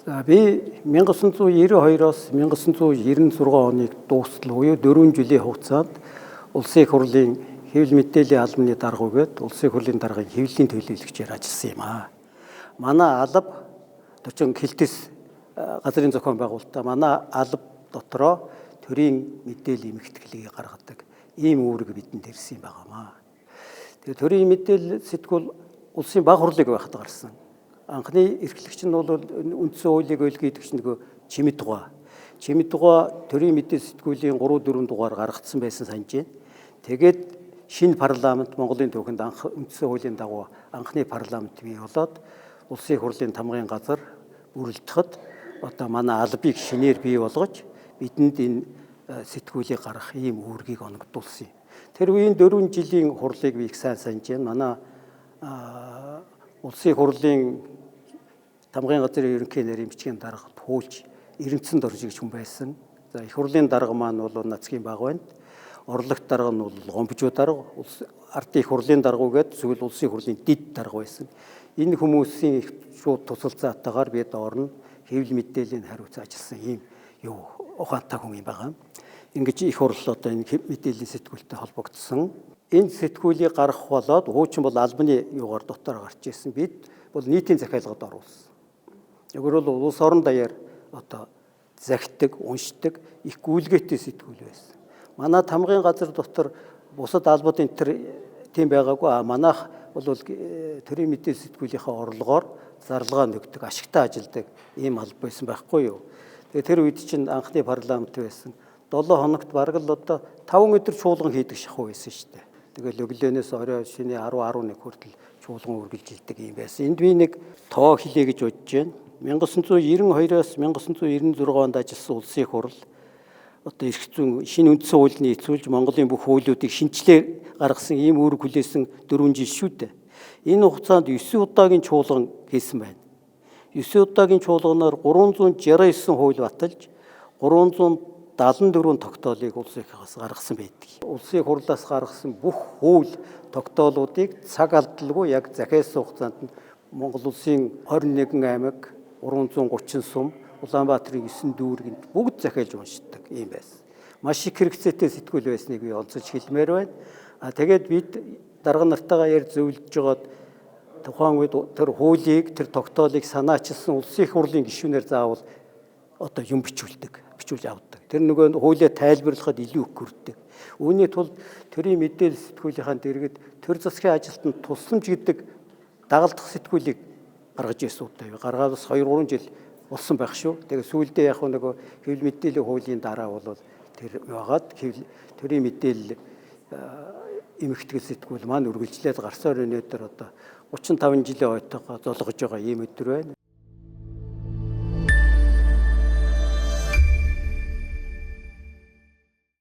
За би 1992-оос 1996 оныг дуустал буюу 4 жилийн хугацаанд Улсын их хурлын хэвлэл мэдээллийн албаны даргуугээд Улсын их хурлын даргын хэвлэлийн төлөөлөгчөөр ажилласан юм аа. Манай алба төчин хилтэс газрын зохион байгуулалтаа манай алба дотроо төрийн мэдээлэл эмхэтгэлийг гаргадаг ийм үүрэг бидэнд ирсэн юм байгаамаа. Тэгээ төрийн мэдээлэл сэтгүүл улсын баг хурлыг байхад гарсан. Анхны эрхлэгч нь бол үндсэн хуулийг ойлгийдэгч нөгөө Чимэд дугаа. Чимэд дугаа төрийн мэдээлэл сэтгүүлийн 3-4 дугаар гаргацсан байсан санаж байна. Тэгээд шинэ парламент Монголын түүхэнд анх үндсэн хуулийн дагуу анхны парламент бий болоод улсын их хурлын тамгын газар бүрэлдэхэд одоо манай албыг шинээр бий болгож бидэнд энэ сэтгүүлийг гаргах ийм үүргийг оногдуулсан юм. Тэр үеийн 4 жилийн хурлыг би их сайн санаж байна. Манай улсын их хурлын тамгын газрын ерөнхий нарийн бичгийн дарга Пүүлж Эренцэнд орж ирж хүн байсан. За их хурлын дарга маань бол Нацгийн баг байна. Орлогт дарга нь бол Гомбожуу дарга, ардын их хурлын даргуугээд зөвл улсын их хурлын дэд дарга байсан. Энэ хүмүүсийн шууд тусалцаатайгаар бид орно хэвлэл мэдээллийн хариуц ажилласан ийм ухаантай хүн юм байгаа. Ингэж их хурл одоо энэ мэдээллийн сэтгүүлтэй холбогдсон. Энэ сэтгүүлийг гаргах болоод хуучин бол албаны юугаар дотор гарч ирсэн. Бид бол нийтийн захиалгад оруулсан. Өөрөөр бол улс орон даяар одоо захидаг, уншдаг их гүйлгээтэй сэтгүүл байсан. Манай тамгын газар дотор бусад албадын тийм байгаагүй. Манайх бол төрийн мэдээлэл сэтгүүлийнхаа орлогоор зарлага нөгдөг, ашигтай ажилдаг ийм алба байсан байхгүй юу. Тэгээ тэр үед чинь анхны парламент байсан. 7 хоногт бараг л одоо 5 өдөр чуулган хийдэг шахуу байсан шүү дээ. Тэгэл өглөөнөөс орой шөнийн 10-11 хүртэл чуулган үргэлжилдэг юм байсан. Энд би нэг тоо хэлье гэж бодож байна. 1992-оос 1996 онд ажилласан улсын их хурл одоо эрх зүйн шинэ үндсэн хуулийг эцүүлж Монголын бүх хуулиудыг шинжилээр гаргасан ийм үүрэг хүлээсэн 4 жил шүү дээ. Энэ хугацаанд 9 удаагийн чуулган хийсэн байна. 9 удаагийн чуулганаар 369 хууль баталж 374 тогтоолыг улсын ихээс гаргасан байдаг. Улсын их хурлаас гаргасан бүх хууль тогтоолуудыг цаг алдалгүй яг захиалсан хугацаанд нь Монгол улсын 21 аймаг 330 сум Улаанбаатарын 9 дүүргэнд бүгд захиалж уншдаг юм байсан. Маш их хэрэгцээтэй сэтгүүл байсныг би онцолж хэлмээр байна. Тэгээд бид дарга нартайгаа ярьж зөвлөж жагаад тухайн үед тэр хуулийг, тэр тогтоолыг санаачилсан улсын их хурлын гишүүнээр заавал одоо юм бичүүлж авдаг. Тэр нөгөө хуулиа тайлбарлахад илүү их хүрдэг. Үүний тулд төрийн мэдээлэл сэтгүүлийнхаа дэргэд төр засгийн ажилтнанд тусламж гэдэг дагалдах сэтгүүлийг гаргаж ирсэн удаа. Гаргаад бас 2-3 жил болсон байх шүү. Тэгээ сүүлдээ яг нөгөө хэвлэл мэдээллийн хуулийн дараа бол тэр яагаад төрийн мэдээлэл эмхтгэл сэтгүүл маань үргэлжлээд гарсаар өнөөдөр одоо 35 жилийн ойтойгоо золгож байгаа ийм өдөр байна.